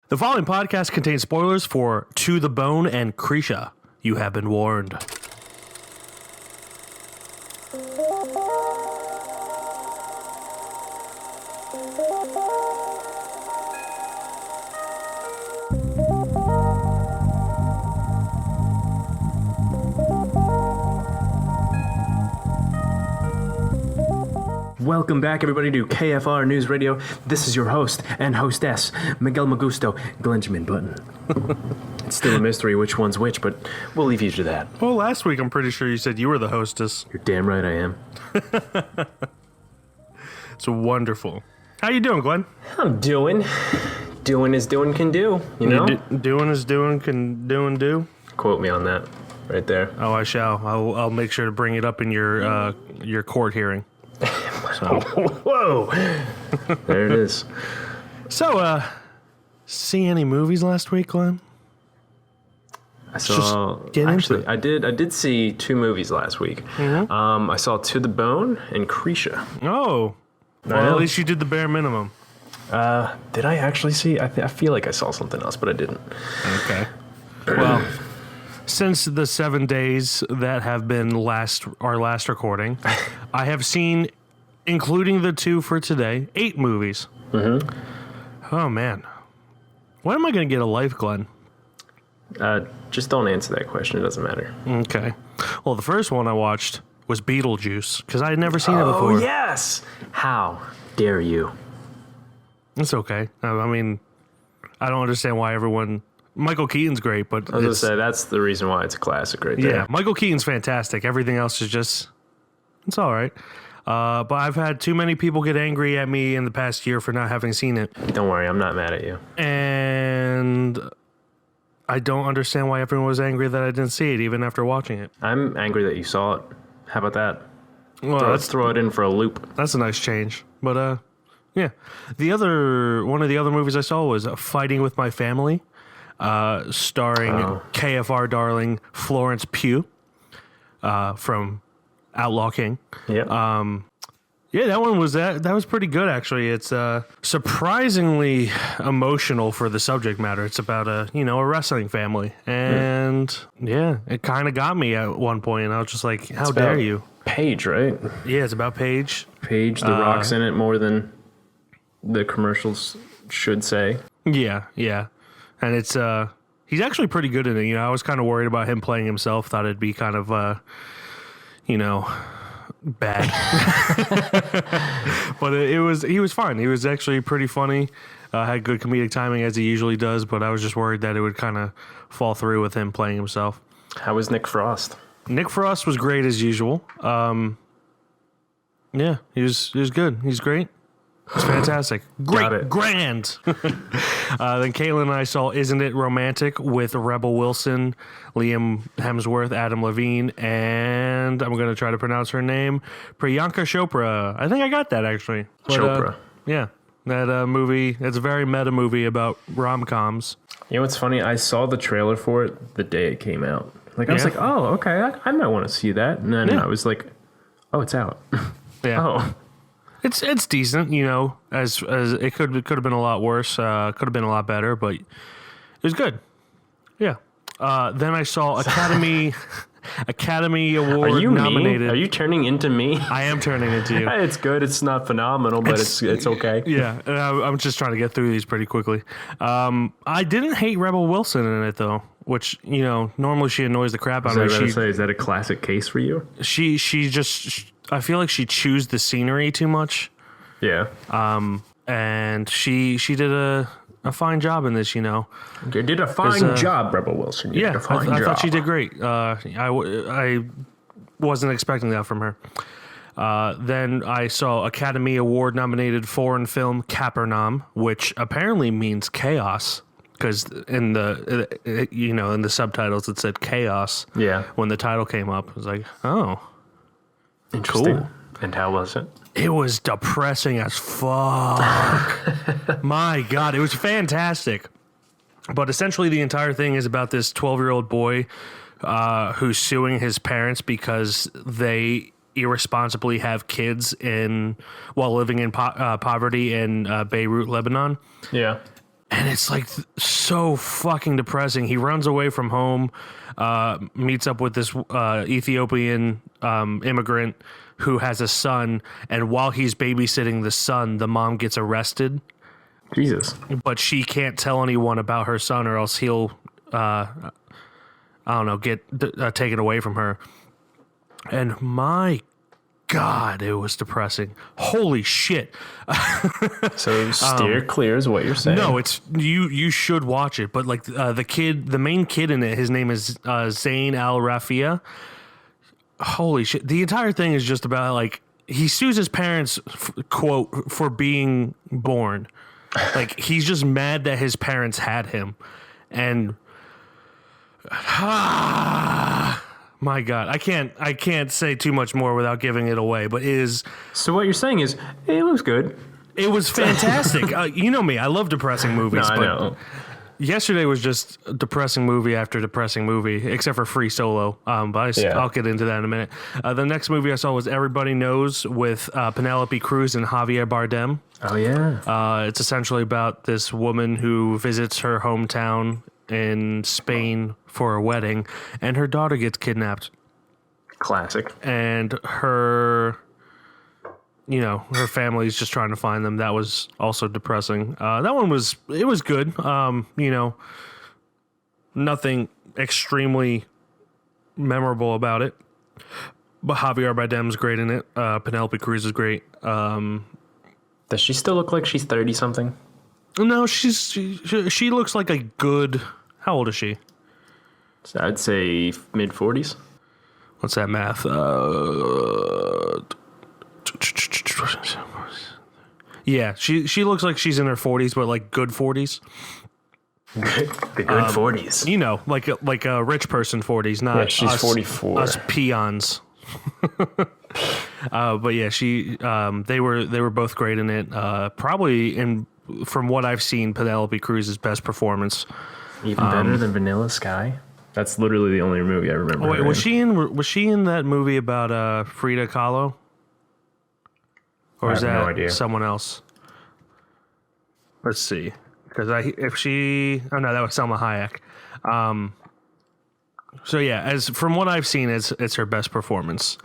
The following podcast contains spoilers for To the Bone and Krisha. You have been warned. Welcome back, everybody, to KFR News Radio. This is your host and hostess, Miguel Magusto, Glenjamin Button. It's still a mystery which one's which, but we'll leave you to that. Well, last week I'm pretty sure you said you were the hostess. You're damn right I am. It's wonderful. How you doing, Glenn? I'm doing as doing can do, you know? Doing is doing can do and do. Quote me on that right there. Oh, I shall. I'll make sure to bring it up in your court hearing. So. Whoa! There it is. So, see any movies last week, Glenn? I saw. Actually, I did see two movies last week. Mm-hmm. I saw To the Bone and Krisha. Oh, well, at least you did the bare minimum. Did I actually see? I feel like I saw something else, but I didn't. Okay. Well, since the 7 days that have been our last recording, I have seen, including the two for today, 8 movies. Mm-hmm. Oh, man. When am I going to get a life, Glenn? Just don't answer that question. It doesn't matter. Okay. Well, the first one I watched was Beetlejuice, because I had never seen it before. Oh, yes! How dare you? It's okay. I mean, I don't understand why everyone... Michael Keaton's great, but... I was going to say, that's the reason why it's a classic right there. Yeah, Michael Keaton's fantastic. Everything else is just... It's all right. But I've had too many people get angry at me in the past year for not having seen it. Don't worry, I'm not mad at you. And I don't understand why everyone was angry that I didn't see it, even after watching it. I'm angry that you saw it. How about that? Well, Let's throw it in for a loop. That's a nice change. But, yeah. One of the other movies I saw was Fighting with My Family, starring KFR darling Florence Pugh from Outlaw King. Yeah. Yeah, that one was that was pretty good, actually. It's surprisingly emotional for the subject matter. It's about a wrestling family, and it kind of got me at one point. And I was just like, "How dare you?" Paige, right? Yeah, it's about Paige. Paige, The Rock's in it more than the commercials should say. Yeah, and it's he's actually pretty good in it. I was kind of worried about him playing himself. Thought it'd be kind of bad. But he was fine. He was actually pretty funny. Had good comedic timing as he usually does, but I was just worried that it would kind of fall through with him playing himself. How was Nick Frost? Nick Frost was great as usual. Yeah, he was good. He's great. It's fantastic. Great. Grand. Then Caitlin and I saw Isn't It Romantic with Rebel Wilson, Liam Hemsworth, Adam Levine, and I'm going to try to pronounce her name, Priyanka Chopra. I think I got that, actually. Chopra. Yeah. That movie, it's a very meta movie about rom-coms. You know what's funny? I saw the trailer for it the day it came out. I was like, oh, okay, I might want to see that. And then I was like, oh, it's out. Yeah. Oh. It's decent, as it could have been a lot worse, could have been a lot better, but it was good. Yeah. Then I saw Academy Award nominated. Me? Are you turning into me? I am turning into you. It's good. It's not phenomenal, but it's okay. Yeah. I'm just trying to get through these pretty quickly. I didn't hate Rebel Wilson in it though, which normally she annoys the crap out of me. Is that a classic case for you? She just. I feel like she chews the scenery too much. Yeah. And she did a fine job in this, You did a fine job, Rebel Wilson. You did a fine job. I thought she did great. I wasn't expecting that from her. Then I saw Academy Award nominated foreign film Capernaum, which apparently means chaos. Because in the subtitles it said chaos. Yeah. When the title came up, I was like, oh. Interesting. Cool. And how was it? It was depressing as fuck. My God, it was fantastic. But essentially the entire thing is about this 12-year-old boy who's suing his parents because they irresponsibly have kids while living in poverty in Beirut, Lebanon. Yeah. And it's like so fucking depressing. He runs away from home, meets up with this Ethiopian immigrant who has a son, and while he's babysitting the son, the mom gets arrested. Jesus. But she can't tell anyone about her son, or else he'll, I don't know, get taken away from her. And my God, it was depressing. Holy shit. So steer clear is what you're saying. No, it's you should watch it. But like the main kid in it, his name is Zayn Al Rafia. Holy shit. The entire thing is just about like he sues his parents, quote, for being born. Like he's just mad that his parents had him. And my God, I can't say too much more without giving it away, but it is. So what you're saying is, it looks good. It was fantastic. You know me, I love depressing movies. No, I know. Yesterday was just a depressing movie after depressing movie, except for Free Solo. But I'll get into that in a minute. The next movie I saw was Everybody Knows with Penelope Cruz and Javier Bardem. Oh, yeah. It's essentially about this woman who visits her hometown in Spain for a wedding, and her daughter gets kidnapped. Classic. And her family's just trying to find them. That was also depressing. That one was good. Nothing extremely memorable about it. But Javier Bardem's great in it. Penelope Cruz is great. Does she still look like she's 30-something? No, she looks like a good... How old is she? So I'd say mid-40s. What's that math? Yeah, she looks like she's in her 40s, but like good 40s. The good 40s. You know, like a rich person 40s, not she's us, 44. Us peons. But yeah, they were both great in it. Probably from what I've seen, Penelope Cruz's best performance. Even better than Vanilla Sky. That's literally the only movie I remember. Oh, wait, was she in that movie about Frida Kahlo? Or is that no idea. Someone else? Let's see. Because that was Selma Hayek. So yeah, as from what I've seen, it's her best performance.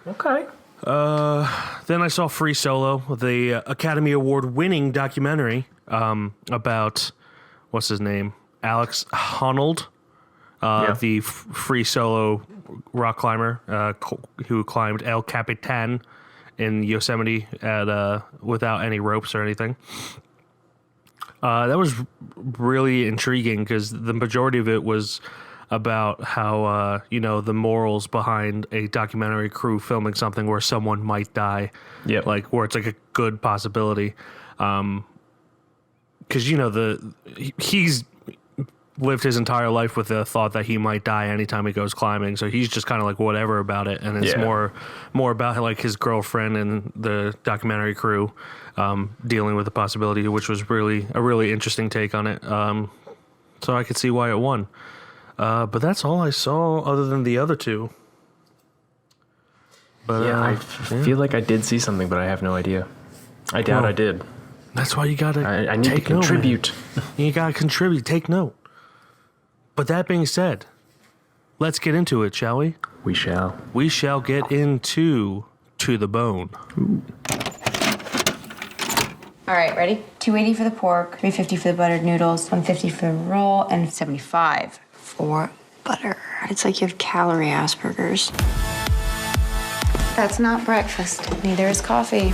Okay. Then I saw Free Solo, the Academy Award winning documentary about what's his name, Alex Honnold, the Free Solo rock climber who climbed El Capitan in Yosemite without any ropes or anything. That was really intriguing because the majority of it was about how the morals behind a documentary crew filming something where someone might die. Yeah, like where it's like a good possibility. Because he's lived his entire life with the thought that he might die anytime he goes climbing, so he's just kind of like whatever about it, and it's more about like his girlfriend and the documentary crew dealing with the possibility, which was really a really interesting take on it. So I could see why it won. But that's all I saw other than the other two. But I feel like I did see something, but I have no idea. I doubt I did. That's why you gotta. I need to contribute. You gotta contribute. Take note. But that being said, let's get into it, shall we? We shall. We shall get into To the Bone. Ooh. All right, ready? $2.80 for the pork, $3.50 for the buttered noodles, $1.50 for the roll, and $75 for butter. It's like you have calorie Asperger's. That's not breakfast. Neither is coffee.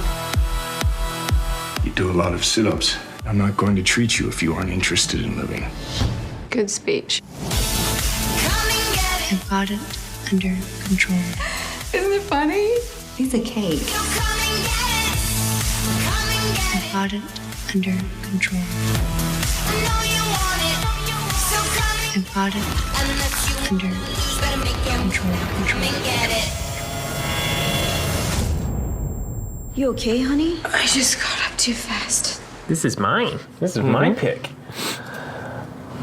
You do a lot of sit-ups. I'm not going to treat you if you aren't interested in living. Good speech. I've got it under control. Isn't it funny? Piece of cake. I've got it under control. I've got it under control. You okay, honey? I just got up too fast. This is mine. This is my pick.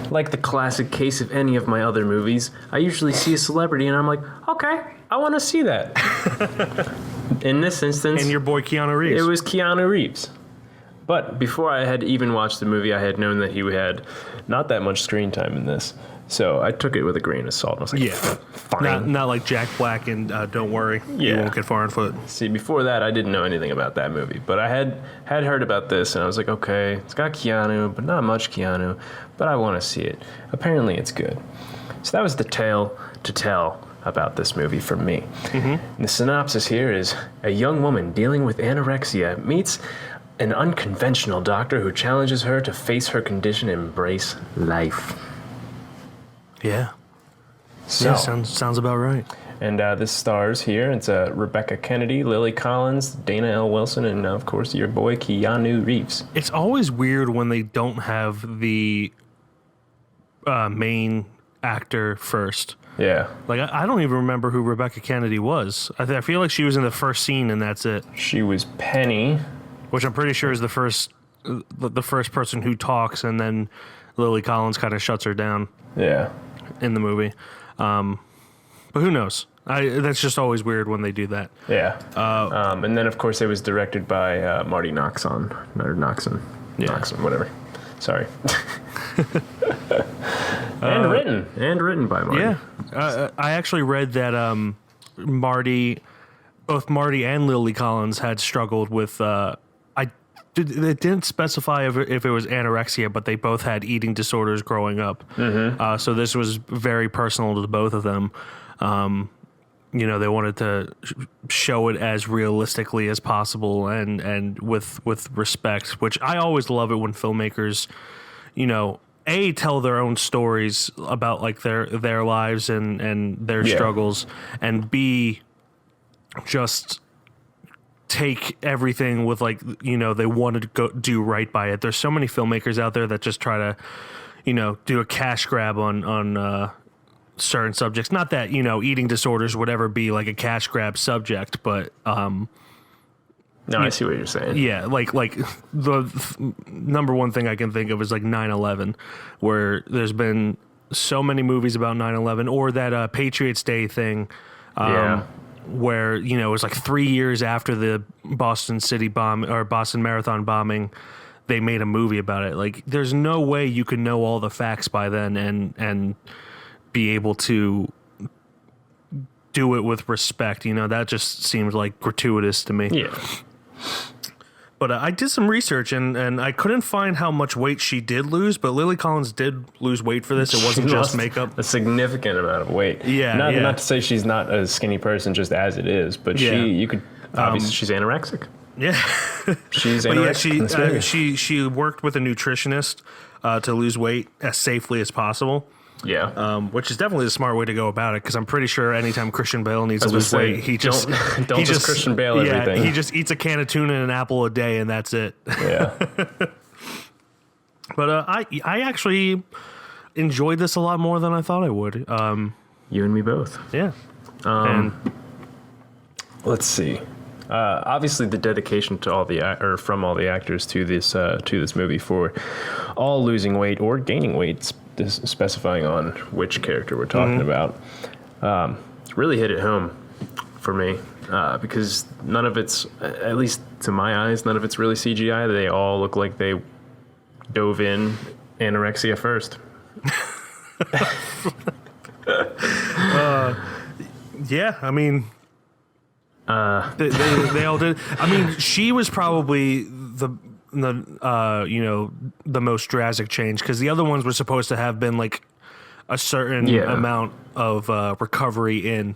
Like the classic case of any of my other movies, I usually see a celebrity and I'm like, okay, I want to see that. In this instance, And your boy Keanu Reeves. it was Keanu Reeves. But before I had even watched the movie, I had known that he had not that much screen time in this. So I took it with a grain of salt. I was like, Yeah. fine. Not like Jack Black and Don't Worry, You Yeah. Won't Get Far on Foot. See, before that, I didn't know anything about that movie. But I had heard about this, and I was like, okay, it's got Keanu, but not much Keanu. But I want to see it. Apparently, it's good. So that was the tale to tell about this movie from me. And the synopsis here is a young woman dealing with anorexia meets an unconventional doctor who challenges her to face her condition and embrace life. Yeah. So, Yeah, sounds about right. and this stars here, it's Rebecca Kennedy, Lily Collins, Dana L. Wilson, and of course your boy Keanu Reeves. It's always weird when they don't have the main actor first. Yeah, Like, I don't even remember who Rebecca Kennedy was. I feel like she was in the first scene and that's it, she was Penny. which I'm pretty sure is the first person who talks, and then Lily Collins kind of shuts her down Yeah. in the movie. But who knows? That's just always weird when they do that. Yeah. And then, of course, it was directed by Marty Noxon. Or Noxon. Yeah. Noxon, whatever. Sorry. and written by Marty. Yeah. I actually read that both Marty and Lily Collins had struggled with. It didn't specify if it was anorexia, but they both had eating disorders growing up. So this was very personal to both of them. They wanted to show it as realistically as possible and with respect, which I always love it when filmmakers, A, tell their own stories about like their lives and their struggles, and B, just take everything with like, they wanted to go do right by it. There's so many filmmakers out there that just try to, do a cash grab on certain subjects. Not that, eating disorders would ever be like a cash grab subject, but No, I see what you're saying. yeah, like the number one thing I can think of is like 9/11, where there's been so many movies about 9/11, or that Patriots Day thing. Yeah. Where it was like 3 years after the Boston Marathon bombing, they made a movie about it. Like, there's no way you could know all the facts by then and be able to do it with respect. That just seems like gratuitous to me. Yeah. But I did some research and I couldn't find how much weight she did lose, but Lily Collins did lose weight for this. It wasn't She just lost makeup. A significant amount of weight. Yeah, Not, yeah. not to say she's not a skinny person just as it is, but Yeah. you could, obviously she's anorexic. Yeah. She's But yeah, anorexic. in this movie. she worked with a nutritionist to lose weight as safely as possible, Yeah. which is definitely the smart way to go about it. Because I'm pretty sure anytime Christian Bale needs to I was lose gonna say, weight, he just don't he just Christian Bale everything. he just eats a can of tuna and an apple a day, and that's it. Yeah. But I actually enjoyed this a lot more than I thought I would. You and me both. Yeah, and Let's see. Obviously, the dedication to from all the actors to this movie for all losing weight or gaining weight, specifying on which character we're talking about, really hit it home for me because none of it's, at least to my eyes, none of it's really CGI. They all look like they dove in anorexia first. yeah, I mean. They all did. I mean, she was probably the most drastic change, because the other ones were supposed to have been like a certain amount of recovery in.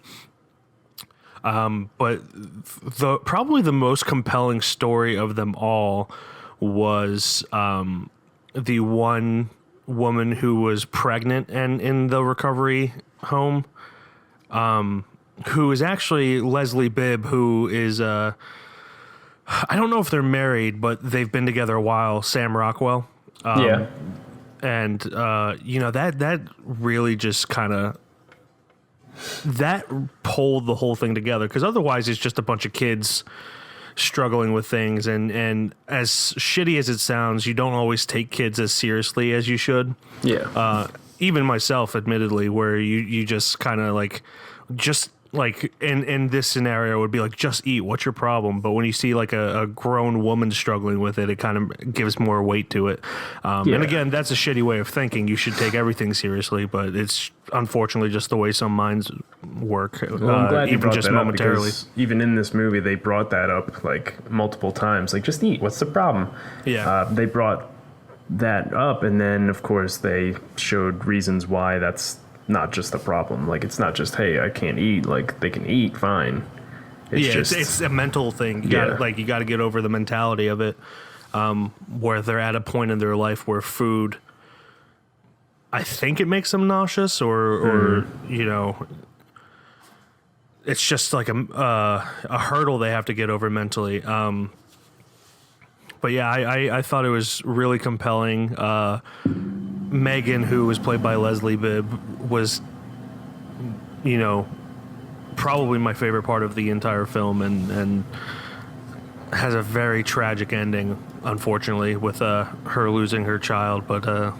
But probably the most compelling story of them all was the one woman who was pregnant and in the recovery home. Who is actually Leslie Bibb, who is, I don't know if they're married, but they've been together a while, Sam Rockwell. Yeah. And, that really just kind of, that pulled the whole thing together, because otherwise it's just a bunch of kids struggling with things. And as shitty as it sounds, you don't always take kids as seriously as you should. Yeah. Even myself, admittedly, where you just kind of like, just like in this scenario, it would be like, just eat. What's your problem? But when you see like a grown woman struggling with it, it kind of gives more weight to it. And again, that's a shitty way of thinking. You should take everything seriously, but it's unfortunately just the way some minds work. Well, I'm glad you even brought just that up momentarily. because even in this movie, they brought that up like multiple times. Like, just eat. What's the problem? Yeah. They brought that up, and then of course they showed reasons why that's not just a problem. Like, it's not just, hey, I can't eat. Like, they can eat fine. It's a mental thing. You gotta get over the mentality of it, where they're at a point in their life where food, I think it makes them nauseous, or you know, it's just like a hurdle they have to get over mentally. But yeah, I thought it was really compelling. Megan, who was played by Leslie Bibb, was, you know, probably my favorite part of the entire film, and has a very tragic ending, unfortunately, with her losing her child. But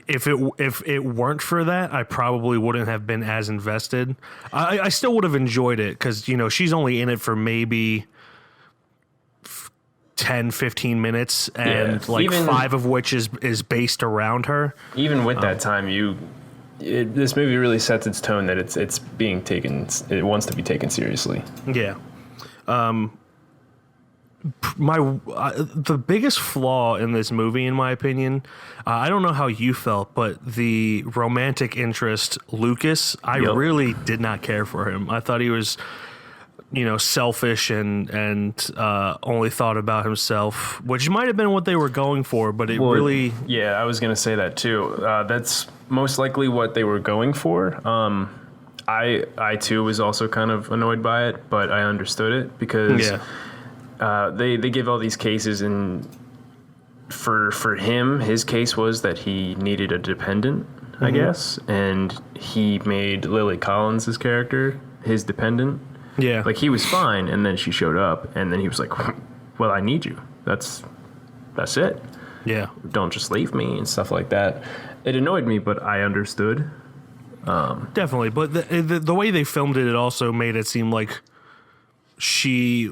if it weren't for that, I probably wouldn't have been as invested. I still would have enjoyed it because, you know, she's only in it for maybe 10, 15 minutes, and even 5 of which is based around her. Even with that time, this movie really sets its tone that it's being taken. It wants to be taken seriously. Yeah. The biggest flaw in this movie, in my opinion, I don't know how you felt, but the romantic interest, Lucas, I really did not care for him. I thought he was, you know, selfish and only thought about himself, which might have been what they were going for, but really... Yeah, I was going to say that too. That's most likely what they were going for. I too was also kind of annoyed by it, but I understood it because they give all these cases, and for him, his case was that he needed a dependent, I guess, and he made Lily Collins' character his dependent. Yeah. Like, he was fine, and then she showed up, and then he was like, well, I need you. That's it. Yeah. Don't just leave me, and stuff like that. It annoyed me, but I understood. Definitely. But the way they filmed it, it also made it seem like she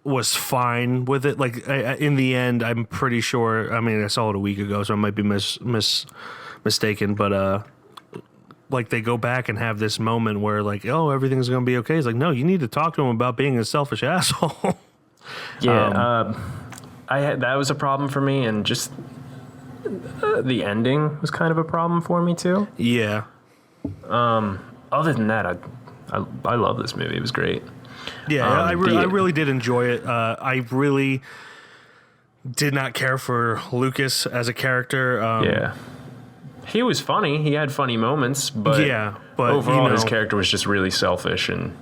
was fine with it. Like, in the end, I'm pretty sure, I mean, I saw it a week ago, so I might be mistaken, but like, they go back and have this moment where, like, oh, everything's gonna be okay. It's like, no, you need to talk to him about being a selfish asshole. Yeah, that was a problem for me, and just the ending was kind of a problem for me too. Yeah. Other than that, I love this movie. It was great. Yeah, I really did enjoy it. I really did not care for Lucas as a character. Yeah. He was funny. He had funny moments, but overall, his character was just really selfish and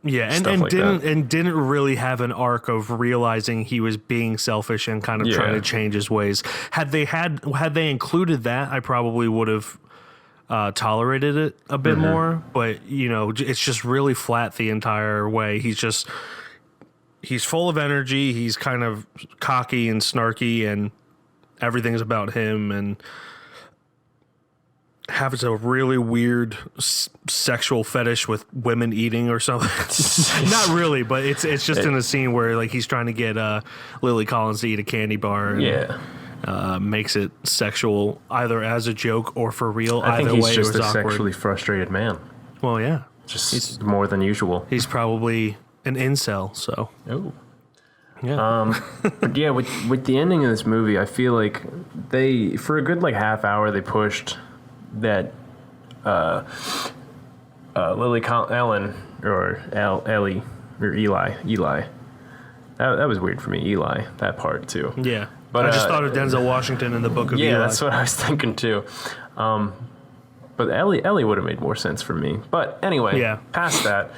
didn't really have an arc of realizing he was being selfish and kind of trying to change his ways. Had they included that, I probably would have tolerated it a bit more. But, you know, it's just really flat the entire way. He's full of energy. He's kind of cocky and snarky, and everything's about him, and has a really weird sexual fetish with women eating or something. Not really, but it's just in a scene where, like, he's trying to get Lily Collins to eat a candy bar. And, makes it sexual either as a joke or for real. I think either he's way, just it was a awkward. Sexually frustrated man. Well, yeah, Just more than usual. he's probably an incel. So Oh. yeah, But yeah, with the ending of this movie, I feel like they, for a good like half hour, they pushed that Ellen or Ellie or Eli. That was weird for me. Eli, that part too. yeah. But, I just thought of Denzel Washington in the Book of Eli. Yeah, that's what I was thinking too. But Ellie would have made more sense for me. But anyway, past that,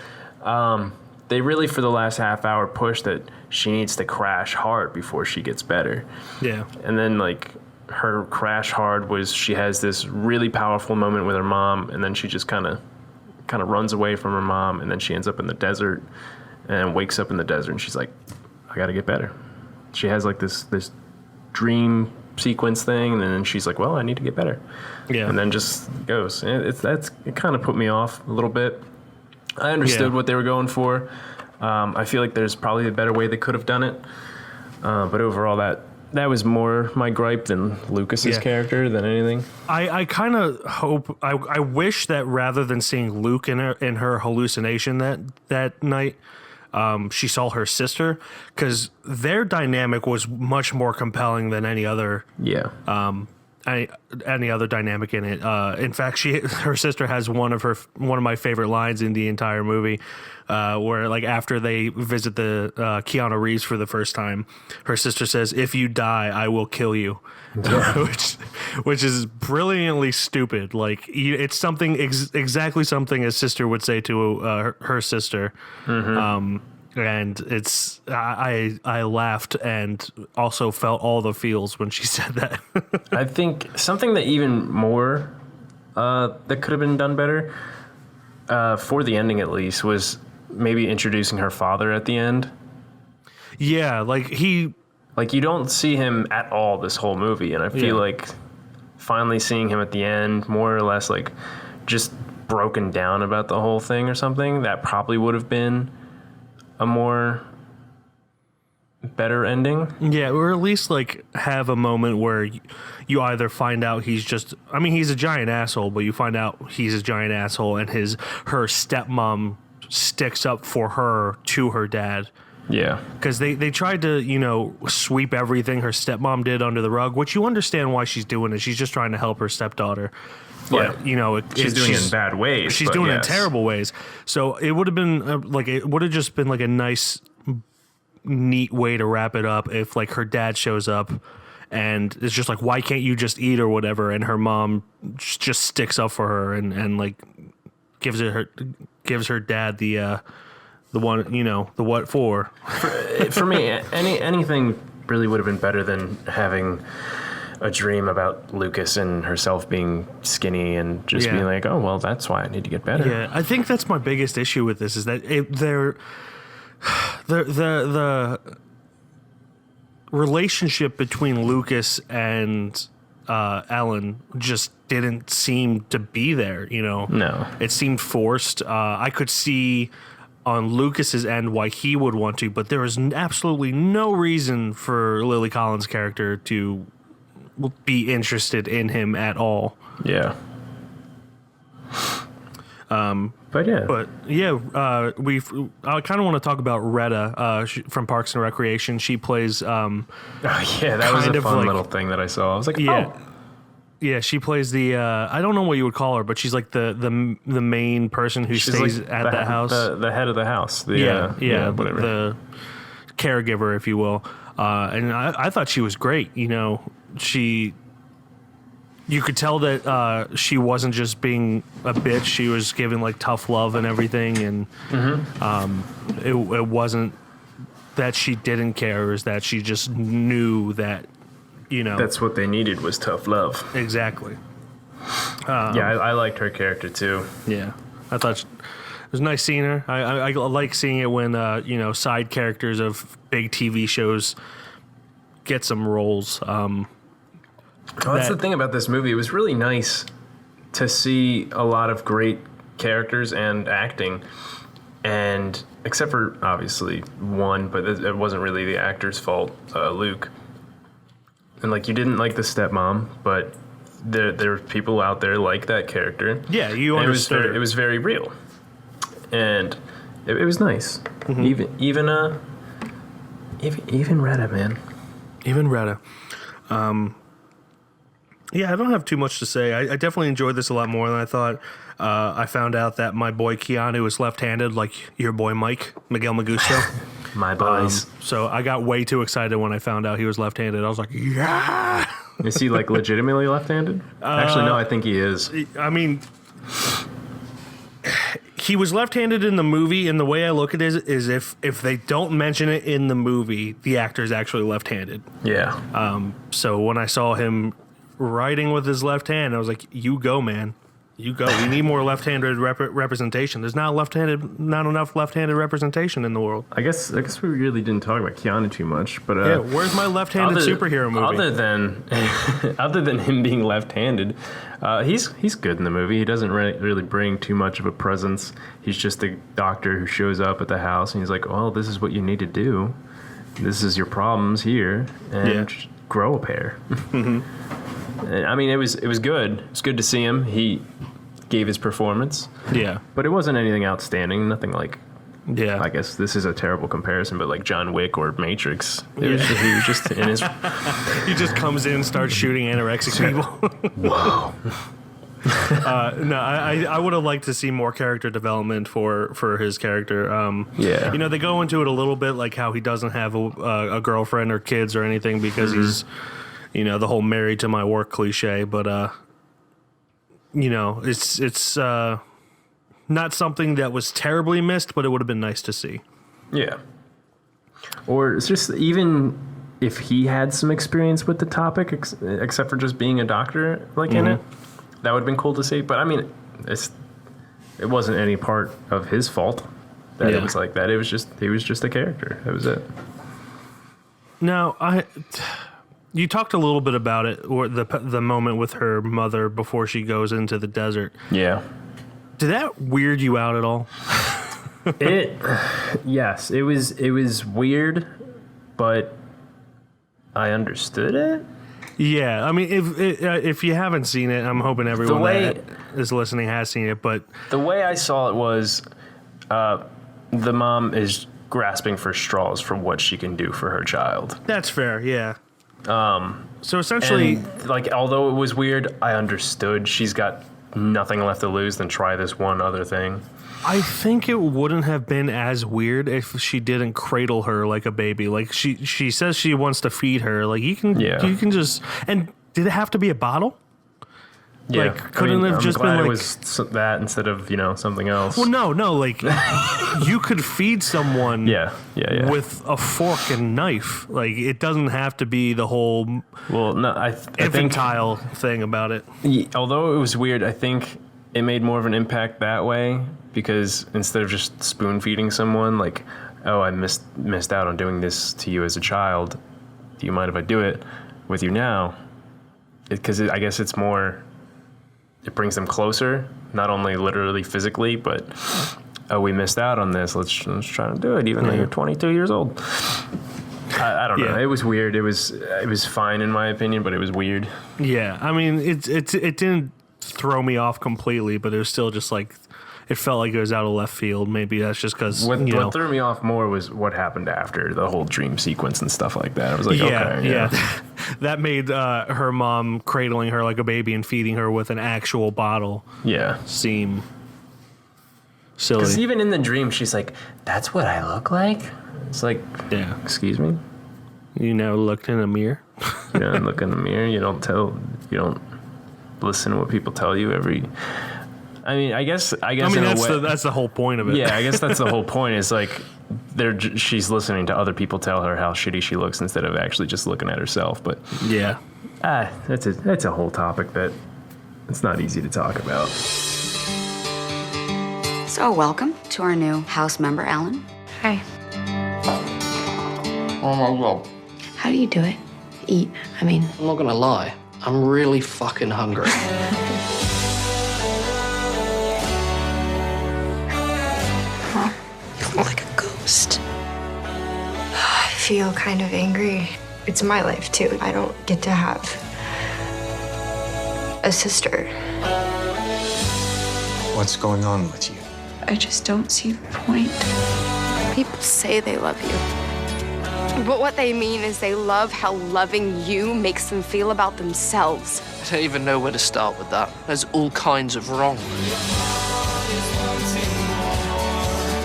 they really, for the last half hour, pushed that she needs to crash hard before she gets better. Yeah. And then, like, her crash hard was she has this really powerful moment with her mom, and then she just kind of runs away from her mom, and then she ends up in the desert and wakes up in the desert, and she's like, I got to get better. She has, like, this dream sequence thing, and then she's like, well, I need to get better. Yeah. And then just goes. It kind of put me off a little bit. I understood Yeah. what they were going for. I feel like there's probably a better way they could have done it. But overall, that was more my gripe than Lucas's Yeah. character than anything. I kind of hope I wish that rather than seeing Luke in her hallucination that night, she saw her sister, because their dynamic was much more compelling than any other Yeah. any other dynamic in it. In fact, her sister has one of my favorite lines in the entire movie, where like after they visit the Keanu Reeves for the first time, her sister says, "If you die, I will kill you," which is brilliantly stupid. Like it's something exactly something a sister would say to her sister. And it's I laughed and also felt all the feels when she said that. I think something that even more that could have been done better for the ending, at least, was maybe introducing her father at the end. Yeah, like you don't see him at all this whole movie, and I feel like finally seeing him at the end, more or less like just broken down about the whole thing or something, that probably would have been a more better ending. Yeah, or at least like have a moment where you either find out he's a giant asshole, but you find out he's a giant asshole, and her stepmom sticks up for her to her dad. Yeah. Because they tried to, sweep everything her stepmom did under the rug, which you understand why she's doing it. She's just trying to help her stepdaughter. But, she's doing it in bad ways. She's doing it in terrible ways. So it would have been it would have just been like a nice, neat way to wrap it up if like her dad shows up and it's just like, why can't you just eat or whatever? And her mom just sticks up for her and like gives her dad the one, the what for. For me, anything really would have been better than having a dream about Lucas and herself being skinny and just being like, oh, well, that's why I need to get better. Yeah, I think that's my biggest issue with this is that the relationship between Lucas and Ellen just didn't seem to be there, No. It seemed forced. I could see on Lucas's end why he would want to, but there was absolutely no reason for Lily Collins' character to be interested in him at all. Yeah. I kind of want to talk about Retta from Parks and Recreation. She plays that was a fun little thing that I saw. I was like, yeah, she plays the I don't know what you would call her, but she's like the main person who stays like at the house, the head of the house. Whatever, the caregiver, if you will. And I thought she was great. You could tell that she wasn't just being a bitch. She was giving like tough love and everything, and it wasn't that she didn't care. It was that she just knew that, that's what they needed was tough love. Exactly. I liked her character too. Yeah, I thought it was nice seeing her. I like seeing it when side characters of big TV shows get some roles. That's the thing about this movie. It was really nice to see a lot of great characters and acting, and except for obviously one, but it wasn't really the actor's fault, Luke. And like, you didn't like the stepmom, but there are people out there like that character. Yeah, you understood. It was very real, and it was nice. Mm-hmm. Even Retta, man. Even Retta. Yeah, I don't have too much to say. I definitely enjoyed this a lot more than I thought. I found out that my boy Keanu is left-handed, like your boy Mike, Miguel Magusto. My boys. So I got way too excited when I found out he was left-handed. I was like, yeah! Is he like legitimately left-handed? Actually, no, I think he is. I mean, he was left-handed in the movie, and the way I look at it is if they don't mention it in the movie, the actor is actually left-handed. Yeah. So when I saw him writing with his left hand, I was like, you go, man. You go. We need more left-handed representation. There's not enough left-handed representation in the world. I guess we really didn't talk about Keanu too much, but Yeah, where's my left-handed superhero movie? Other than him being left-handed, he's good in the movie. He doesn't really bring too much of a presence. He's just a doctor who shows up at the house and he's like, "Well, this is what you need to do. This is your problems here, and grow a pair." I mean, it was good. It was good to see him. He gave his performance. Yeah, but it wasn't anything outstanding. Nothing like. Yeah, I guess this is a terrible comparison, but like John Wick or Matrix, he was just in his. He just comes in and starts shooting anorexic people. Whoa. No, I would have liked to see more character development for his character. Yeah, you know, they go into it a little bit, like how he doesn't have a girlfriend or kids or anything because he's, you know, the whole married to my work cliche. But you know, it's not something that was terribly missed, but it would have been nice to see. Yeah. Or it's just, even if he had some experience with the topic, except for just being a doctor, like in it, that would have been cool to see. But I mean, it wasn't any part of his fault that it was like that. It was just, he was just a character. That was it. Now, you talked a little bit about it, or the moment with her mother before she goes into the desert. Yeah. Did that weird you out at all? Yes, it was weird, but I understood it. Yeah, I mean, if you haven't seen it, I'm hoping everyone that is listening has seen it. But the way I saw it was, the mom is grasping for straws for what she can do for her child. That's fair, yeah. So essentially, and, like, although it was weird, I understood. She's got nothing left to lose than try this one other thing. I think it wouldn't have been as weird if she didn't cradle her like a baby. Like she says she wants to feed her. Like you can just. And did it have to be a bottle? Yeah, like couldn't have just been like it was that instead of something else. Well, no, like you could feed someone. Yeah. With a fork and knife. Like it doesn't have to be the whole. Well, no, I infantile thing about it. Although it was weird, I think it made more of an impact that way because instead of just spoon feeding someone, like, oh, I missed out on doing this to you as a child. Do you mind if I do it with you now? Because I guess it's more. It brings them closer, not only literally physically, but oh, we missed out on this. Let's try to do it, even though you're 22 years old. I don't know. It was weird. It was fine in my opinion, but it was weird. Yeah, I mean, it didn't throw me off completely, but it was still just like it felt like it was out of left field. Maybe that's just because what threw me off more was what happened after the whole dream sequence and stuff like that. I was like, okay, that made her mom cradling her like a baby and feeding her with an actual bottle. Yeah, seem silly. Because even in the dream, she's like, "That's what I look like." It's like, yeah, excuse me. You never looked in a mirror. You don't look in the mirror. You don't listen to what people tell you every. I mean, I guess. I mean, that's the whole point of it. Yeah, I guess that's the whole point. Is like, she's listening to other people tell her how shitty she looks instead of actually just looking at herself. But yeah, that's a whole topic that it's not easy to talk about. So, welcome to our new house member, Alan. Hi. Oh my God. How do you do it? Eat. I mean, I'm not gonna lie. I'm really fucking hungry. you look like a ghost. I feel kind of angry. It's my life, too. I don't get to have a sister. What's going on with you? I just don't see the point. People say they love you, but what they mean is they love how loving you makes them feel about themselves. I don't even know where to start with that. There's all kinds of wrong.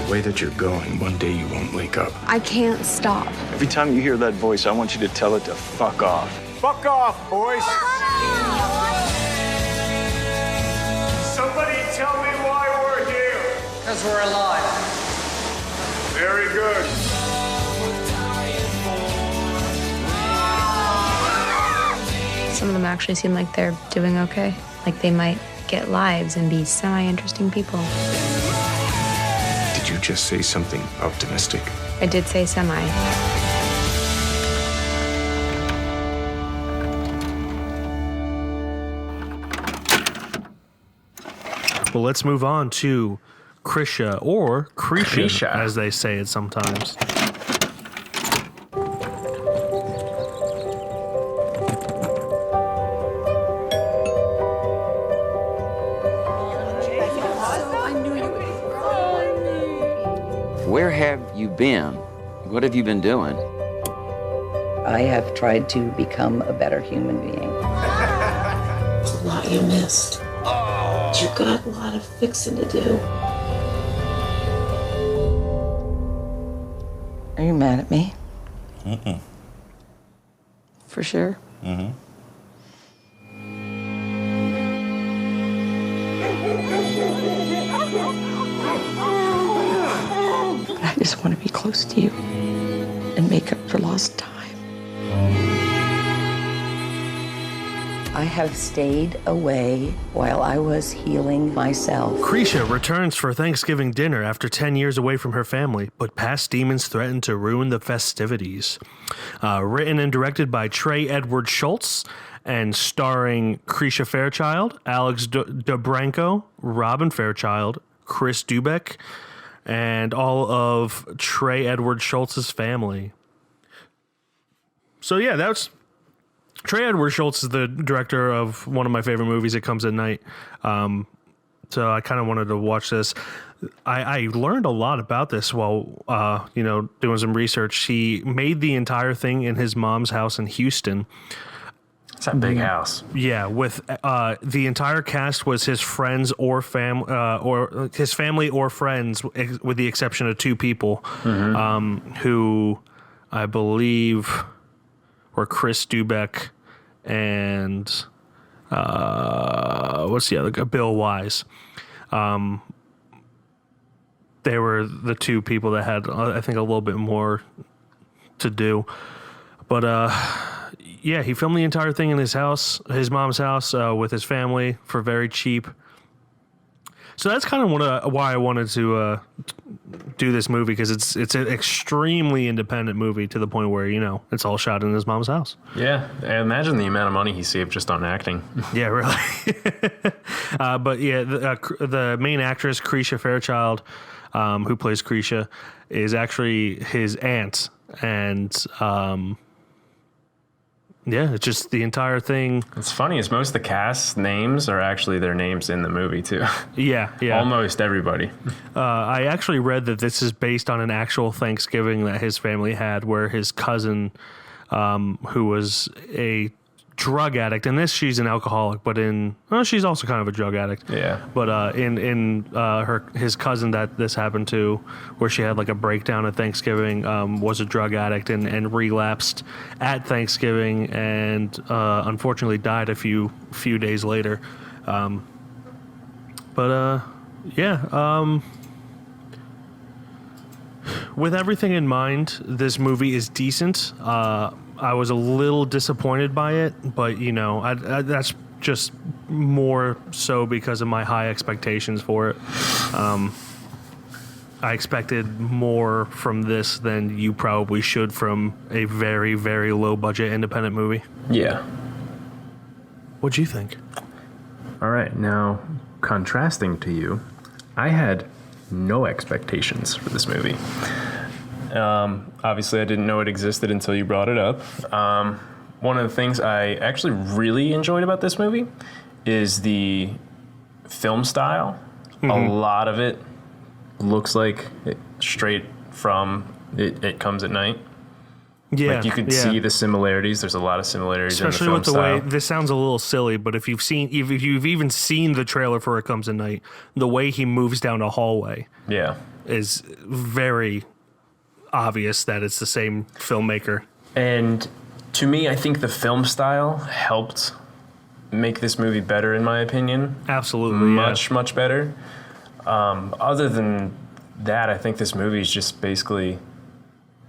The way that you're going, one day you won't wake up. I can't stop. Every time you hear that voice, I want you to tell it to fuck off. Fuck off, boys! Somebody tell me why we're here. Because we're alive. Very good. Some of them actually seem like they're doing okay. Like they might get lives and be semi-interesting people. Did you just say something optimistic? I did say semi. Well, let's move on to Krisha, or Krisha, Krisha. as they say it sometimes. Where have you been? What have you been doing? I have tried to become a better human being. There's a lot you missed. But you got a lot of fixing to do. Are you mad at me? Mm-mm. For sure? Mm-hmm. I just want to be close to you and make up for lost time. I have stayed away while I was healing myself. Krisha returns for Thanksgiving dinner after 10 years away from her family, but past demons threaten to ruin the festivities. Written and directed by Trey Edward Schultz and starring Krisha Fairchild, Alex DeBranco, Robin Fairchild, Chris Dubeck, and all of Trey Edward Schultz's family. So yeah, that's Trey Edward Schultz is the director of one of my favorite movies, It Comes at Night. So I kind of wanted to watch this. I learned a lot about this while, doing some research. He made the entire thing in his mom's house in Houston. It's a big house. Yeah, with the entire cast was his friends or his family or friends, with the exception of two people, who I believe were Chris Dubeck and what's the other guy? Bill Wise. They were the two people that had, I think, a little bit more to do. But yeah, he filmed the entire thing in his house, his mom's house, with his family for very cheap. So that's kind of why I wanted to do this movie, because it's an extremely independent movie to the point where, it's all shot in his mom's house. Yeah, imagine the amount of money he saved just on acting. Yeah, really. But yeah, the main actress, Krisha Fairchild, who plays Krisha, is actually his aunt. And yeah, it's just the entire thing. It's funny, is most of the cast names are actually their names in the movie, too. Yeah. Almost everybody. I actually read that this is based on an actual Thanksgiving that his family had, where his cousin, who was a drug addict, and she's an alcoholic, but she's also kind of a drug addict. Yeah. But his cousin that this happened to, where she had like a breakdown at Thanksgiving, was a drug addict and relapsed at Thanksgiving, and unfortunately died a few days later. With everything in mind, this movie is decent. I was a little disappointed by it, but that's just more so because of my high expectations for it. I expected more from this than you probably should from a very, very low budget independent movie. Yeah. What'd you think? All right, now contrasting to you, I had no expectations for this movie. Obviously, I didn't know it existed until you brought it up. One of the things I actually really enjoyed about this movie is the film style. Mm-hmm. A lot of it looks like straight from It Comes at Night. Yeah, like you could see the similarities. There's a lot of similarities, especially in the film with the style. way this sounds a little silly, but if you've even seen the trailer for It Comes at Night, the way he moves down a hallway, is very obvious that it's the same filmmaker. And to me, I think the film style helped make this movie better, in my opinion. Absolutely, much better. Other than that, I think this movie is just basically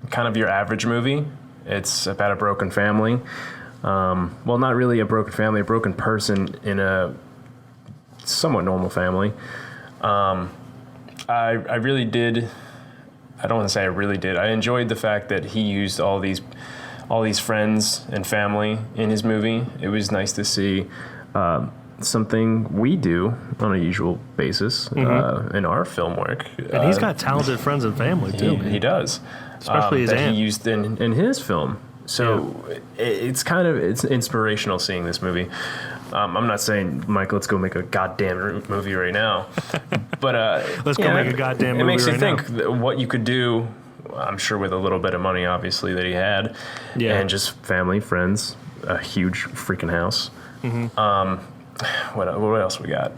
kind of your average movie. It's about a broken family. Well, not really a broken family, a broken person in a somewhat normal family. I really did. I don't want to say I really did. I enjoyed the fact that he used all these friends and family in his movie. It was nice to see something we do on a usual basis in our film work. And he's got talented friends and family too. He does, especially his that aunt. he used in his film. So it's inspirational seeing this movie. I'm not saying, Mike, let's go make a goddamn movie right now, but let's go make a goddamn movie. It makes you right think what you could do. I'm sure with a little bit of money, obviously, that he had, and just family, friends, a huge freaking house. What else we got?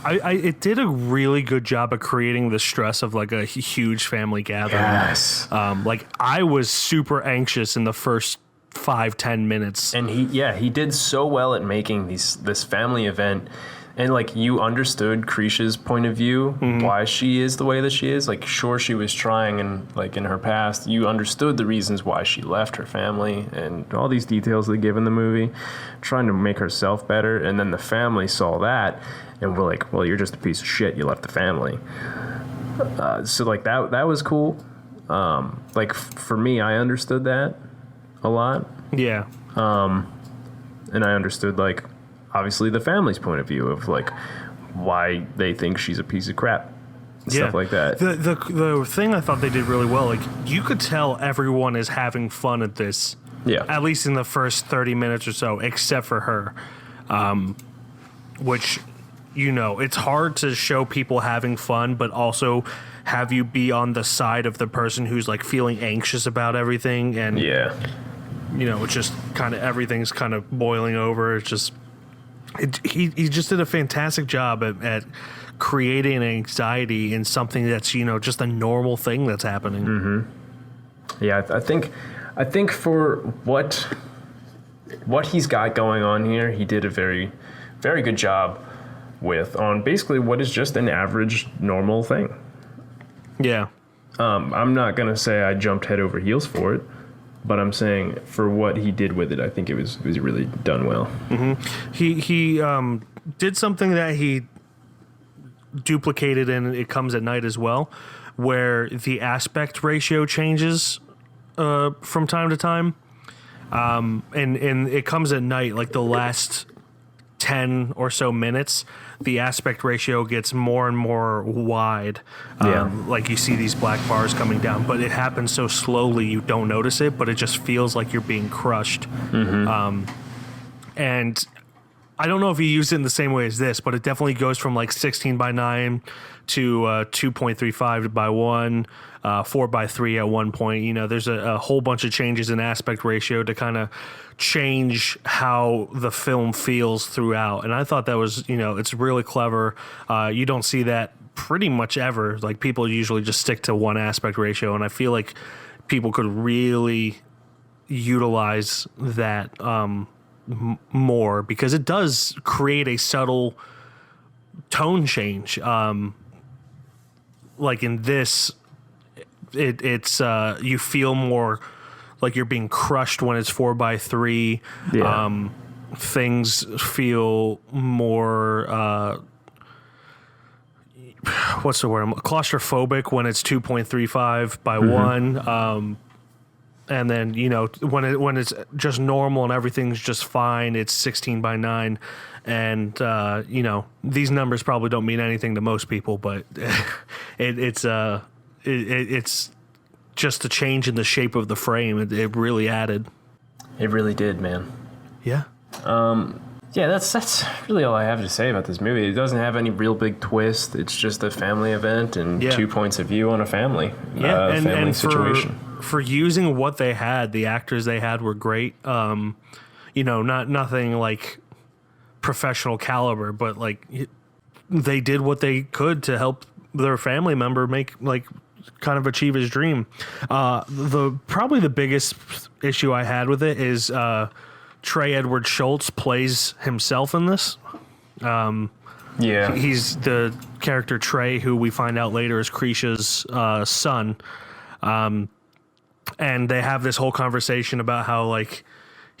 It did a really good job of creating the stress of like a huge family gathering. Yes. Like I was super anxious in the first 5-10 minutes, and he did so well at making this family event. And, like, you understood Krisha's point of view, why she is the way that she is. Like, sure, she was trying, and, like, in her past, you understood the reasons why she left her family and all these details they give in the movie, trying to make herself better. And then the family saw that and were like, well, you're just a piece of shit. You left the family. So, like, that was cool. Like, for me, I understood that a lot. Yeah. And I understood, like, obviously the family's point of view of like why they think she's a piece of crap, stuff like that. The thing I thought they did really well, like you could tell everyone is having fun at this. Yeah. At least in the first 30 minutes or so, except for her, which it's hard to show people having fun, but also have you be on the side of the person who's like feeling anxious about everything, and it's just kind of everything's kind of boiling over. It's just. He just did a fantastic job at creating anxiety in something that's just a normal thing that's happening. Yeah, I think for what he's got going on here, he did a very, very good job on basically what is just an average normal thing. Yeah. I'm not gonna say I jumped head over heels for it, but I'm saying for what he did with it, I think it was really done well. He did something that he duplicated in It Comes at Night as well, where the aspect ratio changes from time to time. And It Comes at Night, like the last 10 or so minutes, the aspect ratio gets more and more wide. Like you see these black bars coming down, but it happens so slowly you don't notice it, but it just feels like you're being crushed. And I don't know if he used it in the same way as this, but it definitely goes from like 16:9 to 2.35:1, 4:3 at one point. There's a whole bunch of changes in aspect ratio to kind of change how the film feels throughout. And I thought that was, it's really clever. You don't see that pretty much ever. Like people usually just stick to one aspect ratio. And I feel like people could really utilize that more, because it does create a subtle tone change. Like in this, it's you feel more like you're being crushed when it's 4:3. Things feel more what's the word? Claustrophobic when it's 2.35:1. And then when it's just normal and everything's just fine, it's 16:9. And these numbers probably don't mean anything to most people, but it's just a change in the shape of the frame. It really added. It really did, man. Yeah. Yeah, that's really all I have to say about this movie. It doesn't have any real big twist. It's just a family event and 2 points of view on a family. Family situation. For using what they had, the actors they had were great. Nothing like professional caliber, but like they did what they could to help their family member kind of achieve his dream. Probably the biggest issue I had with it is Trey Edward Schultz plays himself in this. He's the character Trey, who we find out later is Krisha's son. And they have this whole conversation about how like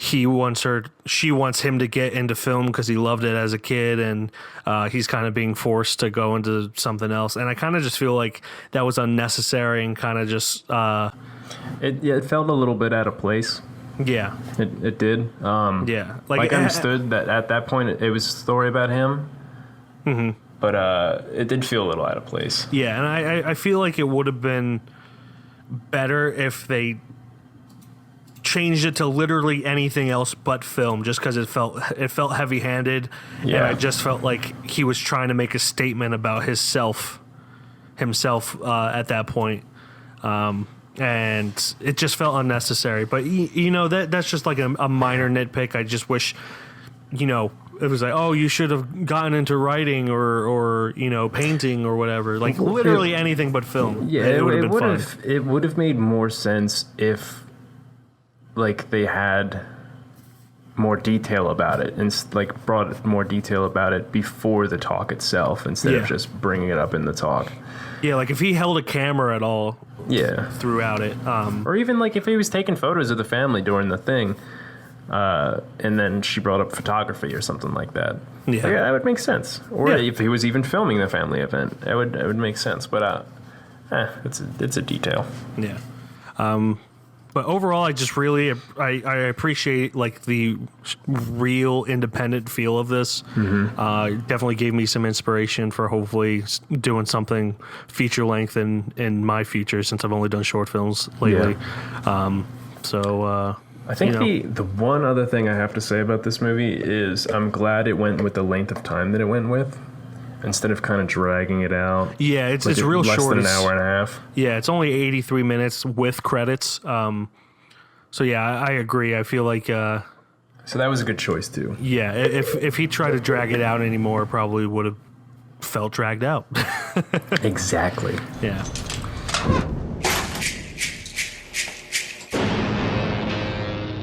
she wants him to get into film because he loved it as a kid, and he's kind of being forced to go into something else. And I kind of just feel like that was unnecessary and kind of just it felt a little bit out of place. Yeah, it did. Yeah, like I understood that at that point it was a story about him. Mm-hmm. But it did feel a little out of place. Yeah, and I feel like it would have been better if they changed it to literally anything else but film, just because it felt heavy-handed. Yeah. And I just felt like he was trying to make a statement about himself at that point. And it just felt unnecessary. But that's just like a minor nitpick. I just wish, it was like, oh, you should have gotten into writing or painting or whatever. Like literally anything but film. Yeah, it would have been fun. It would have made more sense if like they had more detail about it and like brought more detail about it before the talk itself instead of just bringing it up in the talk. Yeah, like if he held a camera at all. Yeah. Throughout it, or even like if he was taking photos of the family during the thing. And then she brought up photography or something like that. Yeah, that would make sense. Or if he was even filming the family event, it would make sense. But it's a detail. Yeah. But overall, I just really I appreciate like the real independent feel of this. Mm-hmm. Definitely gave me some inspiration for hopefully doing something feature length in my future, since I've only done short films lately. Yeah. I think the one other thing I have to say about this movie is I'm glad it went with the length of time that it went with, instead of kind of dragging it out. Yeah, it's real less short. Less than an hour and a half. Yeah, it's only 83 minutes with credits. So yeah, I agree. I feel like so that was a good choice too. Yeah, if he tried to drag it out anymore, probably would have felt dragged out. Exactly. Yeah.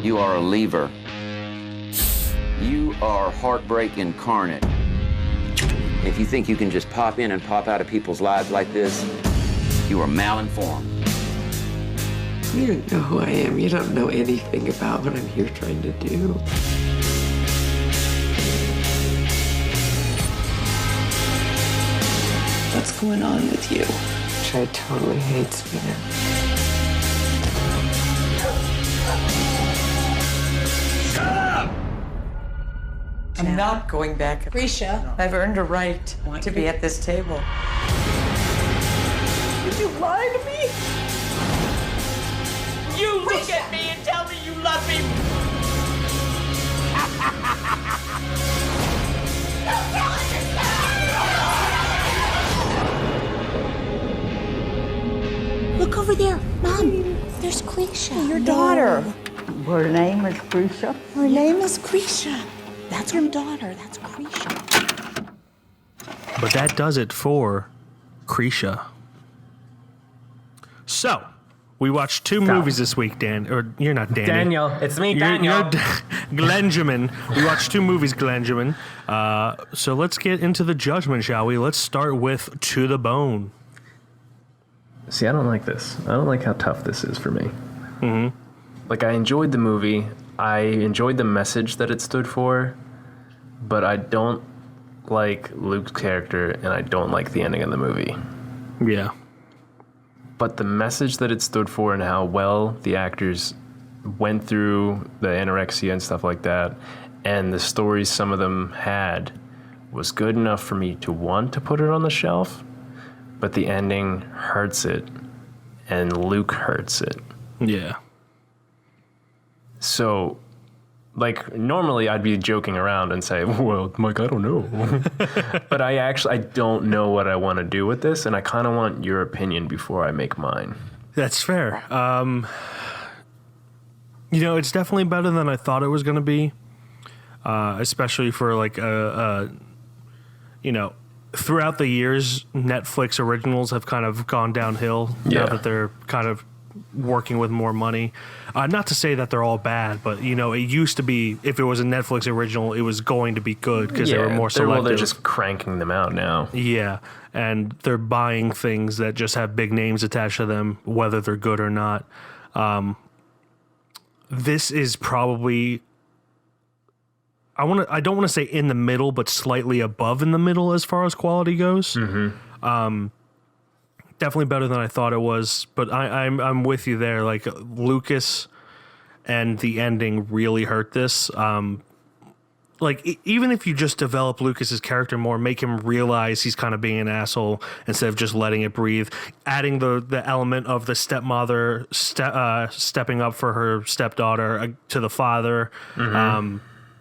You are a lever. You are heartbreak incarnate. If you think you can just pop in and pop out of people's lives like this, you are malinformed. You don't know who I am. You don't know anything about what I'm here trying to do. What's going on with you? Which I totally hates me. I'm not going back. Krisha. I've earned a right to be at this table. Did you lie to me? You look at me and tell me you love me. Look over there. Mom, there's Krisha. Your daughter. Her name is Krisha. Her name is Krisha. That's her daughter. That's Krisha. But that does it for Krisha. So, we watched two movies this week, Dan. Or you're not Danny. Daniel. It's me, Daniel. Glenjamin. We watched two movies, Glenjamin. So let's get into the judgment, shall we? Let's start with To the Bone. See, I don't like this. I don't like how tough this is for me. Mm-hmm. Like, I enjoyed the movie. I enjoyed the message that it stood for, but I don't like Luke's character, and I don't like the ending of the movie. Yeah. But the message that it stood for and how well the actors went through the anorexia and stuff like that, and the stories some of them had, was good enough for me to want to put it on the shelf, but the ending hurts it, and Luke hurts it. Yeah. So, like, normally I'd be joking around and say, well, Mike, I don't know. But I don't know what I want to do with this, and I kind of want your opinion before I make mine. That's fair. It's definitely better than I thought it was going to be, especially for, like, throughout the years, Netflix originals have kind of gone downhill now that they're kind of working with more money. Not to say that they're all bad, but it used to be, if it was a Netflix original, it was going to be good because they were more selective. They're just cranking them out now. Yeah, and they're buying things that just have big names attached to them, whether they're good or not. This is probably I don't want to say in the middle, but slightly above in the middle as far as quality goes. Definitely better than I thought it was, but I'm with you there. Like Lucas and the ending really hurt this. Even if you just develop Lucas's character more, make him realize he's kind of being an asshole instead of just letting it breathe, adding the element of the stepmother stepping up for her stepdaughter to the father.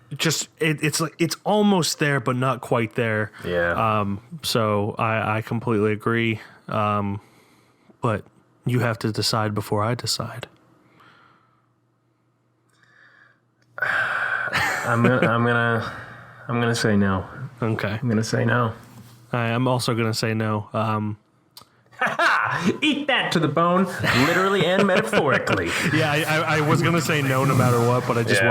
It's almost there, but not quite there. Yeah. So I completely agree. But you have to decide before I decide. I'm gonna say no. Okay. I'm gonna say no. I'm also gonna say no. Eat that to the bone, literally and metaphorically. Yeah, I was gonna say no matter what, but I just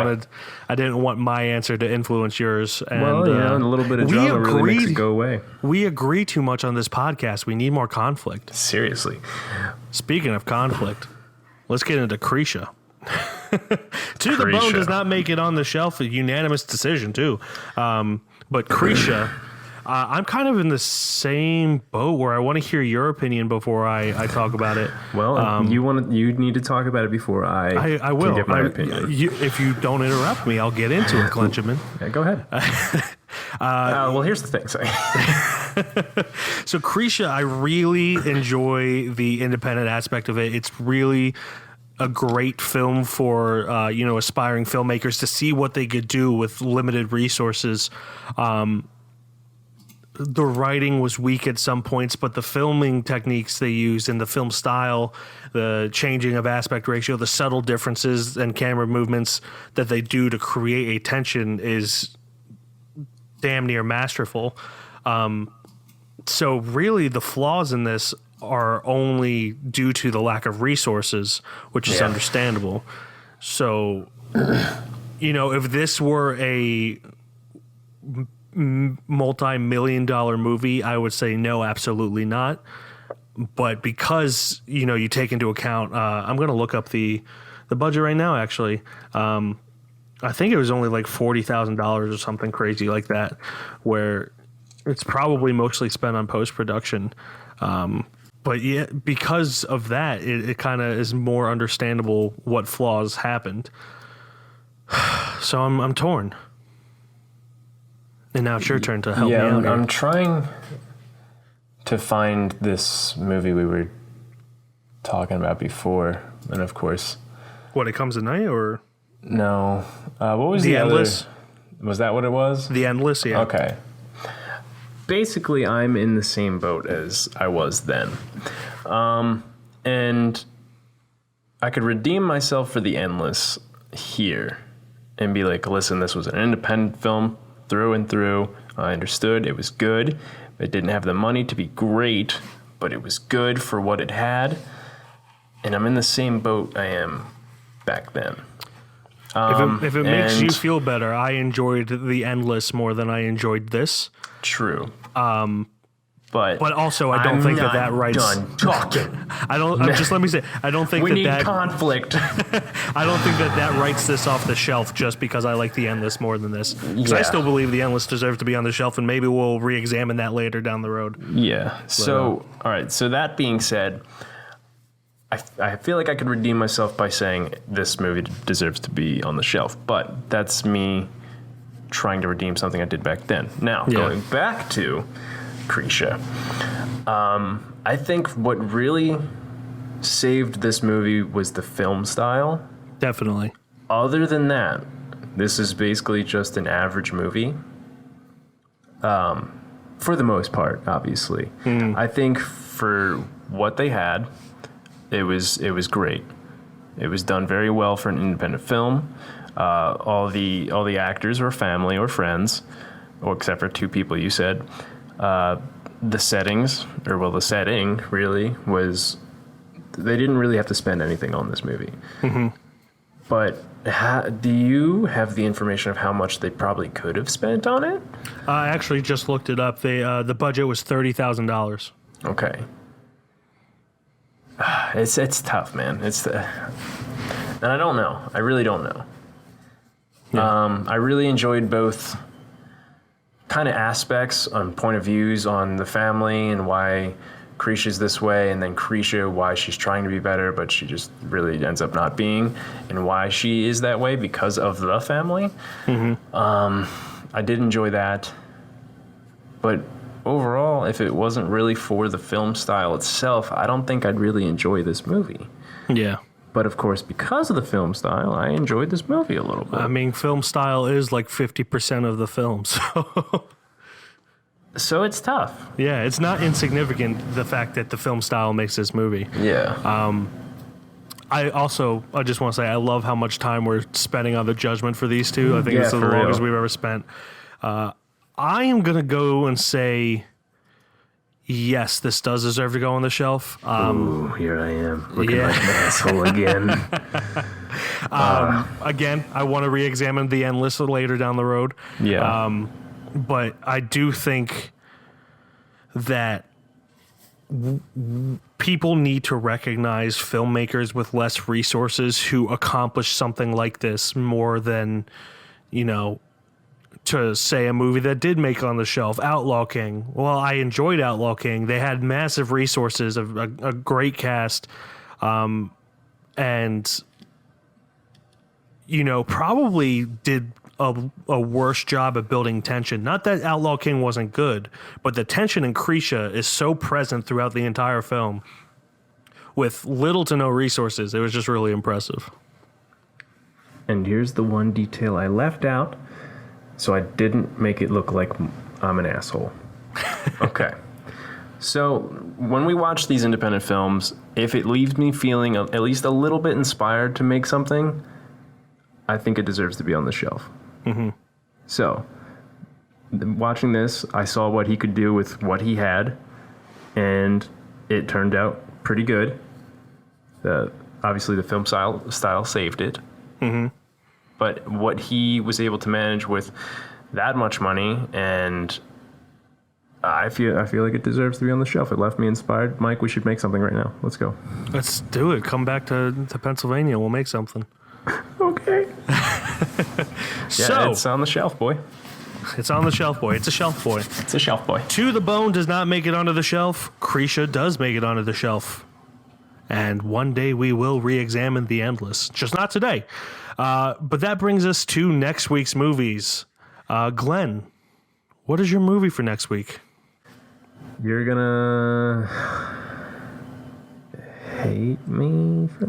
I didn't want my answer to influence yours. And, a little bit of drama really makes it go away. We agree too much on this podcast. We need more conflict. Seriously. Speaking of conflict, let's get into Krisha. To the Bone does not make it on the shelf. A unanimous decision too. But Krisha, I'm kind of in the same boat where I want to hear your opinion before I talk about it. Well, you need to talk about it before I will. Can get my opinion. If you don't interrupt me, I'll get into it, Clenchman. Yeah, go ahead. Well, here's the thing. Sorry. So Krisha, I really enjoy the independent aspect of it. It's really a great film for aspiring filmmakers to see what they could do with limited resources. The writing was weak at some points, but the filming techniques they used and the film style, the changing of aspect ratio, the subtle differences and camera movements that they do to create a tension is damn near masterful. So really the flaws in this are only due to the lack of resources, which is understandable. So, if this were a multi-million-dollar movie, I would say no, absolutely not. But because, you take into account, I'm going to look up the budget right now, actually. I think it was only like $40,000 or something crazy like that, where it's probably mostly spent on post-production. But yeah, because of that, it kind of is more understandable what flaws happened. So I'm torn. And now it's your turn to help me out. Yeah, I'm trying to find this movie we were talking about before, and of course, What, It Comes at Night, or no? What was The Endless? other? Was that what it was? The Endless, yeah. Okay. Basically, I'm in the same boat as I was then. And I could redeem myself for The Endless here and be like, listen, this was an independent film through and through. I understood it was good. It didn't have the money to be great, but it was good for what it had. And I'm in the same boat I am back then. If it makes you feel better, I enjoyed The Endless more than I enjoyed this. True. But also, I don't think that writes. Done talking. I don't. Just let me say, I don't think we need that conflict. I don't think that writes this off the shelf just because I like The Endless more than this. Because I Yeah. still believe The Endless deserves to be on the shelf, and maybe we'll re-examine that later down the road. Yeah. So, all right. So that being said, I feel like I could redeem myself by saying this movie deserves to be on the shelf. But that's me trying to redeem something I did back then. Now, going back to Krisha, I think what really saved this movie was the film style. Definitely. Other than that, this is basically just an average movie. For the most part, obviously. I think for what they had, it was great. It was done very well for an independent film. All the actors were family or friends, or except for two people you said. The settings, the setting really was, they didn't really have to spend anything on this movie. Mm-hmm. But do you have the information of how much they probably could have spent on it? I actually just looked it up. The budget was $30,000. Okay. It's tough, man. And I don't know. I really don't know. Yeah. I really enjoyed both kind of aspects on point of views on the family and why Krisha's this way, and then Krisha, why she's trying to be better, but she just really ends up not being, and why she is that way because of the family. I did enjoy that. But overall, if it wasn't really for the film style itself, I don't think I'd really enjoy this movie. Yeah. But of course, because of the film style, I enjoyed this movie a little bit. I mean, film style is like 50% of the film, so... So it's tough. Yeah, it's not insignificant, the fact that the film style makes this movie. Yeah. I just want to say, I love how much time we're spending on the judgment for these two. I think it's the for longest real. we've ever spent. I am going to go and say, yes, this does deserve to go on the shelf. Ooh, here I am, looking like an asshole again. Again, I want to re-examine The Endless later down the road. Yeah. But I do think that people need to recognize filmmakers with less resources who accomplish something like this more than, to say a movie that did make it on the shelf, Outlaw King. Well, I enjoyed Outlaw King. They had massive resources, a great cast, and, probably did a worse job of building tension. Not that Outlaw King wasn't good, but the tension in Krisha is so present throughout the entire film with little to no resources. It was just really impressive. And here's the one detail I left out, so I didn't make it look like I'm an asshole. Okay. So when we watch these independent films, if it leaves me feeling at least a little bit inspired to make something, I think it deserves to be on the shelf. Mm-hmm. So, watching this, I saw what he could do with what he had, and it turned out pretty good. Obviously, the film style saved it. Mm-hmm. But what he was able to manage with that much money, and I feel like it deserves to be on the shelf. It left me inspired. Mike, we should make something right now. Let's go. Let's do it. Come back to Pennsylvania. We'll make something. Okay. So it's on the shelf, boy. It's on the shelf, boy. It's a shelf, boy. It's a shelf, boy. To the Bone does not make it onto the shelf. Krisha does make it onto the shelf. And one day we will re-examine The Endless. Just not today. But that brings us to next week's movies. Glenn, what is your movie for next week? You're gonna hate me for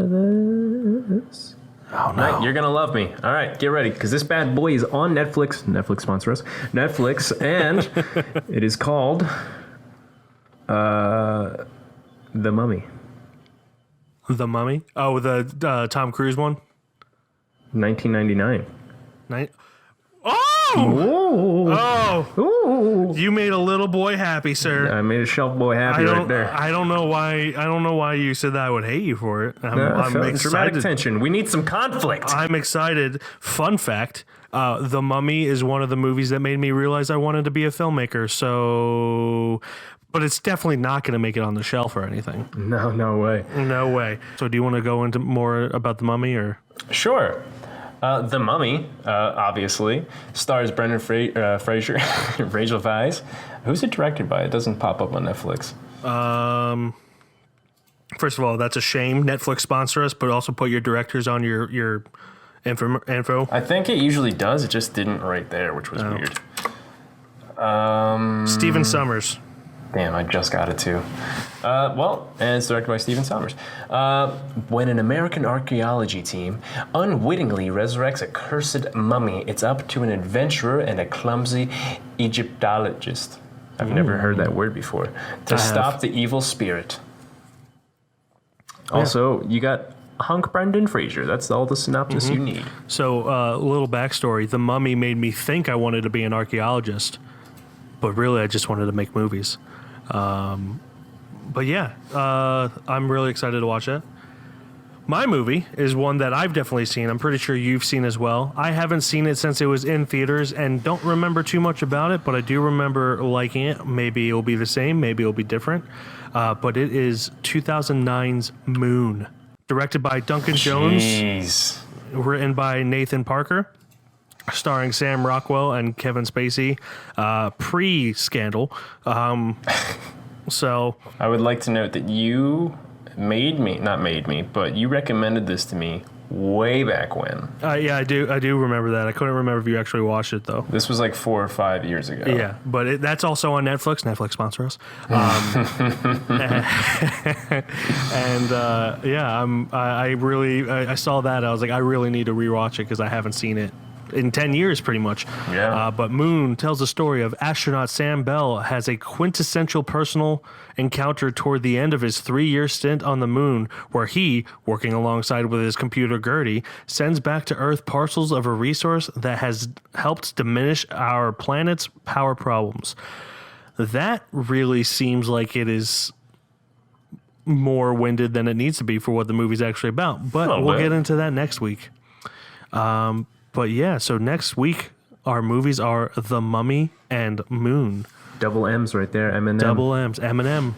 this. Oh, no. Right, you're gonna love me. All right, get ready, because this bad boy is on Netflix. Netflix sponsor us. Netflix, and it is called The Mummy. The Mummy? Oh, the Tom Cruise one? 1999. Oh! Ooh. Oh! You made a little boy happy, sir. I made a shelf boy happy right there. I don't know why you said that I would hate you for it. I'm excited. Dramatic tension. We need some conflict. I'm excited. Fun fact: The Mummy is one of the movies that made me realize I wanted to be a filmmaker. So, but it's definitely not going to make it on the shelf or anything. No way. No way. So, do you want to go into more about The Mummy, or? Sure. The Mummy, obviously, stars Brendan Fraser, Rachel Weisz. Who's it directed by? It doesn't pop up on Netflix. First of all, that's a shame. Netflix sponsor us, but also put your directors on your info. I think it usually does. It just didn't right there, which was weird. Stephen Sommers. Damn, I just got it too. And it's directed by Stephen Sommers. When an American archaeology team unwittingly resurrects a cursed mummy, it's up to an adventurer and a clumsy Egyptologist. I've never heard that word before. To stop the evil spirit. Also, you got hunk Brendan Fraser. That's all the synopsis you need. So, a little backstory. The Mummy made me think I wanted to be an archaeologist, but really I just wanted to make movies. But yeah, I'm really excited to watch it. My movie is one that I've definitely seen. I'm pretty sure you've seen as well. I haven't seen it since it was in theaters and don't remember too much about it, but I do remember liking it. Maybe it'll be the same, maybe it'll be different. But it is 2009's Moon, directed by Duncan Jones, written by Nathan Parker. starring Sam Rockwell and Kevin Spacey, pre-scandal. So I would like to note that you but you recommended this to me way back when. Yeah, I do remember that. I couldn't remember if you actually watched it though. This was like 4 or 5 years ago. Yeah, but that's also on Netflix. Netflix sponsor us. I saw that. I was like, I really need to rewatch it because I haven't seen it in 10 years pretty much. Yeah. But Moon tells the story of astronaut Sam Bell has a quintessential personal encounter toward the end of his 3-year stint on the moon, where he, working alongside with his computer Gertie, sends back to Earth parcels of a resource that has helped diminish our planet's power problems. That really seems like it is more winded than it needs to be for what the movie's actually about. But we'll get into that next week. But yeah, so next week, our movies are The Mummy and Moon. Double M's right there, M&M. Double M's, M&M,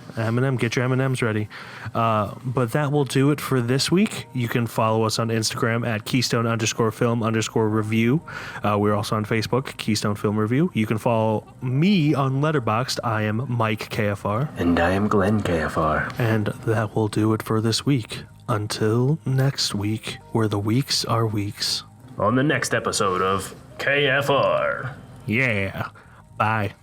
get your M&Ms ready. But that will do it for this week. You can follow us on Instagram at Keystone_Film_Review. We're also on Facebook, Keystone Film Review. You can follow me on Letterboxd. I am Mike KFR. And I am Glenn KFR. And that will do it for this week. Until next week, where the weeks are weeks. On the next episode of KFR. Yeah. Bye.